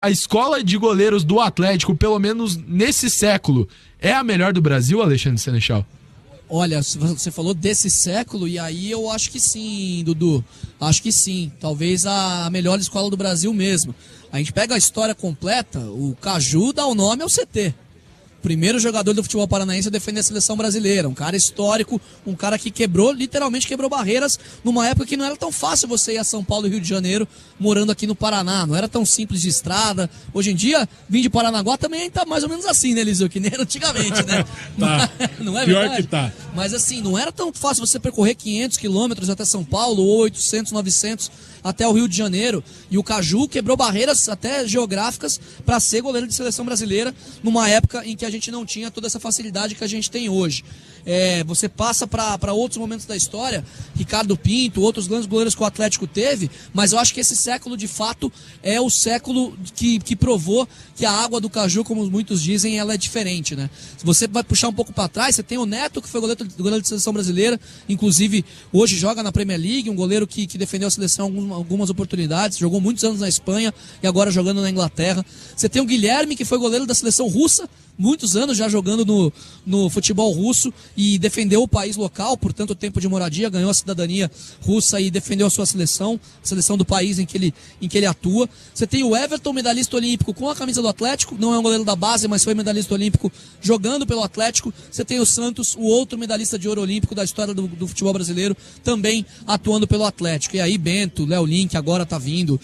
A escola de goleiros do Atlético, pelo menos nesse século, é a melhor do Brasil, Alexandre Senechal? Olha, você falou desse século, e aí eu acho que sim, Dudu. Acho que sim. Talvez a melhor escola do Brasil mesmo. A gente pega a história completa, o Caju dá o nome ao CT. Primeiro jogador do futebol paranaense a defender a seleção brasileira. Um cara histórico, um cara que literalmente quebrou barreiras numa época que não era tão fácil você ir a São Paulo e Rio de Janeiro morando aqui no Paraná. Não era tão simples de estrada. Hoje em dia, vir de Paranaguá também tá mais ou menos assim, né, Eliseu? Que nem era antigamente, né? Tá. Não é Pior verdade? que tá. Mas assim, não era tão fácil você percorrer 500 quilômetros até São Paulo, ou 800, 900 até o Rio de Janeiro. E o Caju quebrou barreiras até geográficas para ser goleiro de seleção brasileira numa época em que a gente não tinha toda essa facilidade que a gente tem hoje. Você passa para outros momentos da história, Ricardo Pinto, outros grandes goleiros que o Atlético teve, mas eu acho que esse século de fato é o século que provou que a água do Caju, como muitos dizem, ela é diferente, né? Se você vai puxar um pouco para trás, você tem o Neto, que foi goleiro de seleção brasileira, inclusive hoje joga na Premier League, um goleiro que defendeu a seleção algumas oportunidades, jogou muitos anos na Espanha e agora jogando na Inglaterra. Você tem o Guilherme, que foi goleiro da seleção russa, muitos anos já jogando no futebol russo e defendeu o país local por tanto tempo de moradia, ganhou a cidadania russa e defendeu a sua seleção, a seleção do país em que ele atua. Você tem o Everton, medalhista olímpico com a camisa do Atlético, não é um goleiro da base, mas foi medalhista olímpico jogando pelo Atlético. Você tem o Santos, o outro medalhista de ouro olímpico da história do futebol brasileiro, também atuando pelo Atlético. E aí Bento, Léo Link agora tá vindo.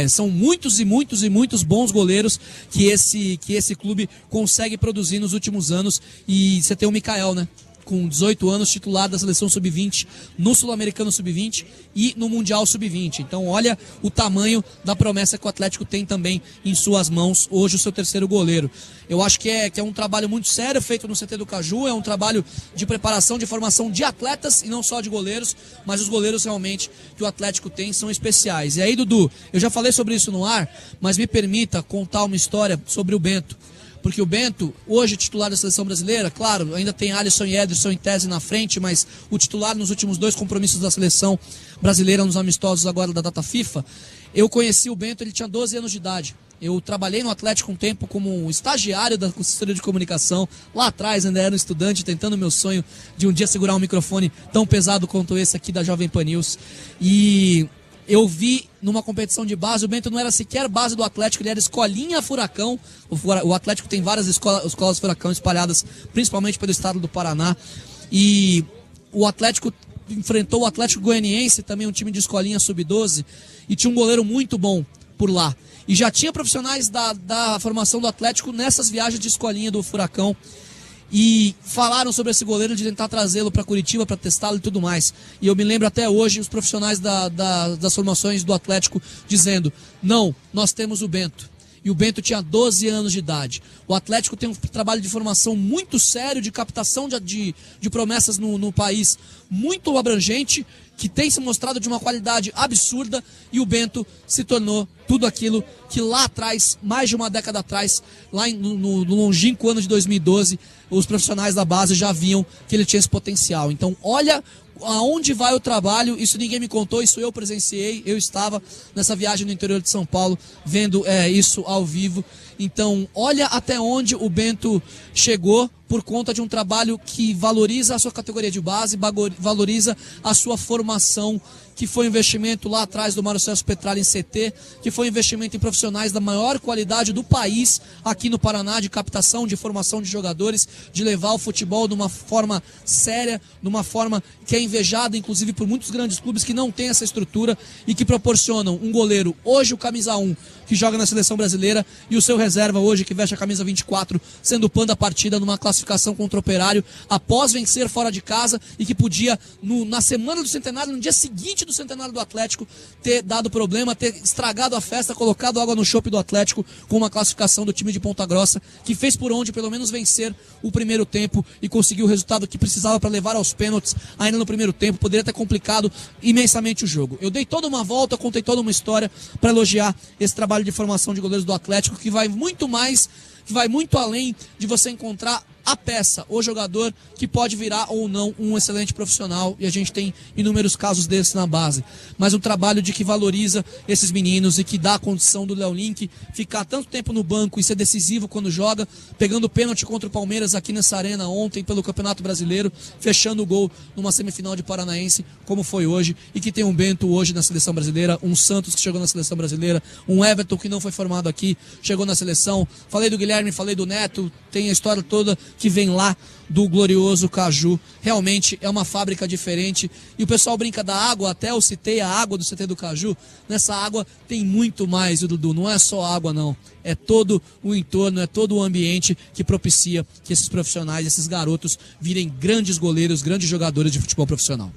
São muitos e muitos e muitos bons goleiros que esse clube consegue produzir nos últimos anos. E você tem o Mikael, né? Com 18 anos, titular da seleção sub-20, no Sul-Americano sub-20 e no Mundial sub-20. Então olha o tamanho da promessa que o Atlético tem também em suas mãos, hoje o seu terceiro goleiro. Eu acho que é um trabalho muito sério feito no CT do Caju, é um trabalho de preparação, de formação de atletas e não só de goleiros, mas os goleiros realmente que o Atlético tem são especiais. E aí, Dudu, eu já falei sobre isso no ar, mas me permita contar uma história sobre o Bento. Porque o Bento, hoje titular da seleção brasileira, claro, ainda tem Alisson e Ederson em tese na frente, mas o titular nos últimos 2 compromissos da seleção brasileira, nos amistosos agora da data FIFA, eu conheci o Bento, ele tinha 12 anos de idade. Eu trabalhei no Atlético um tempo como estagiário da consultoria de comunicação. Lá atrás ainda era um estudante tentando o meu sonho de um dia segurar um microfone tão pesado quanto esse aqui da Jovem Pan News. E eu vi numa competição de base, o Bento não era sequer base do Atlético, ele era escolinha Furacão. O Atlético tem várias escolas Furacão espalhadas, principalmente pelo estado do Paraná. E o Atlético enfrentou o Atlético Goianiense, também um time de escolinha sub-12, e tinha um goleiro muito bom por lá. E já tinha profissionais da formação do Atlético nessas viagens de escolinha do Furacão. E falaram sobre esse goleiro, de tentar trazê-lo para Curitiba para testá-lo e tudo mais. E eu me lembro até hoje os profissionais das formações do Atlético dizendo: não, nós temos o Bento. E o Bento tinha 12 anos de idade. O Atlético tem um trabalho de formação muito sério, de captação de promessas no país, muito abrangente, que tem se mostrado de uma qualidade absurda, e o Bento se tornou tudo aquilo que lá atrás, mais de uma década atrás, lá no longínquo ano de 2012, os profissionais da base já viam que ele tinha esse potencial. Então olha aonde vai o trabalho, isso ninguém me contou, isso eu presenciei, eu estava nessa viagem no interior de São Paulo, vendo isso ao vivo. Então olha até onde o Bento chegou por conta de um trabalho que valoriza a sua categoria de base, valoriza a sua formação, que foi um investimento lá atrás do Mário Celso Petralha em CT, que foi um investimento em profissionais da maior qualidade do país, aqui no Paraná, de captação, de formação de jogadores, de levar o futebol de uma forma séria, de uma forma que é invejada, inclusive, por muitos grandes clubes que não têm essa estrutura e que proporcionam um goleiro, hoje o camisa 1, que joga na seleção brasileira, e o seu reserva hoje, que veste a camisa 24, sendo o pano da partida numa classificação contra o Operário, após vencer fora de casa, e que podia, na semana do centenário, no dia seguinte do centenário do Atlético, ter dado problema, ter estragado a festa, colocado água no chope do Atlético, com uma classificação do time de Ponta Grossa, que fez por onde pelo menos vencer o primeiro tempo e conseguiu o resultado que precisava para levar aos pênaltis ainda no primeiro tempo. Poderia ter complicado imensamente o jogo. Eu dei toda uma volta, contei toda uma história para elogiar esse trabalho de formação de goleiros do Atlético, que vai muito mais, que vai muito além de você encontrar a peça, o jogador que pode virar ou não um excelente profissional, e a gente tem inúmeros casos desses na base, mas um trabalho de que valoriza esses meninos e que dá a condição do Léo Link ficar tanto tempo no banco e ser decisivo quando joga, pegando pênalti contra o Palmeiras aqui nessa arena ontem pelo Campeonato Brasileiro, fechando o gol numa semifinal de Paranaense, como foi hoje, e que tem um Bento hoje na seleção brasileira, um Santos que chegou na seleção brasileira, um Everton que não foi formado aqui, chegou na seleção. Falei do Guilherme, falei do Neto, tem a história toda que vem lá do glorioso Caju. Realmente é uma fábrica diferente. E o pessoal brinca da água, até eu citei a água do CT do Caju. Nessa água tem muito mais, Dudu. Não é só água, não. É todo o entorno, é todo o ambiente que propicia que esses profissionais, esses garotos, virem grandes goleiros, grandes jogadores de futebol profissional.